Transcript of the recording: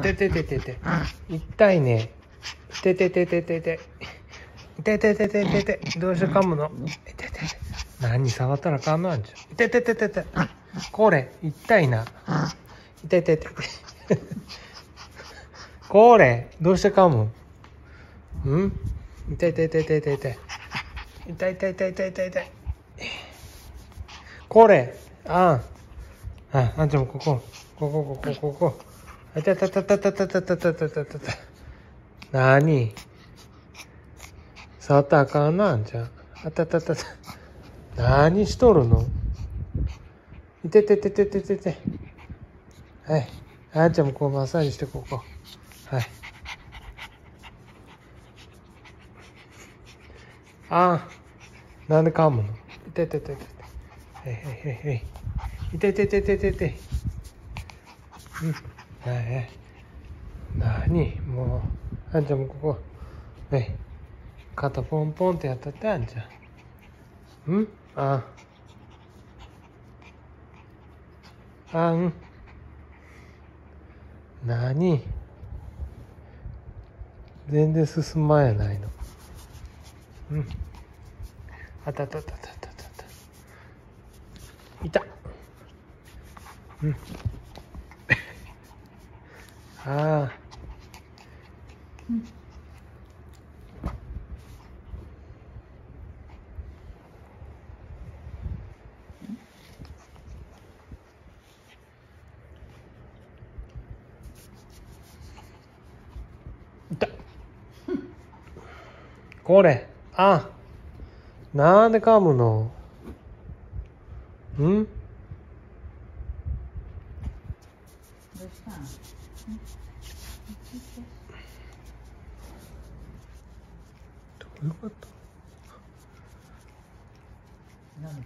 ててててて。痛いね。てててててて。てててててて。どうして噛むの？ててて。何触ったら噛むんじゃん。ててててて。これ、痛いな。てててて。これ、どうして噛む？ん？痛い痛い痛い痛い痛い痛い。痛い痛い痛い痛い痛い痛い。これ、あんちゃんもここ。あたたたたたたたたたたたた。なに？触ったらあかんな、あんちゃん。あたたたた。何しとるの？いててててててて。はい。あんちゃんもこうマッサージしてここ。はい。なんで噛むの？いててててて。いてててててて。なにもう、あんちゃんもここ。肩ポンポンってやったってあんちゃん。なに全然進まんやないの。あたたたたたたた。いた。いた。これ、なんで噛むの？どうしたん？どういうこと？何？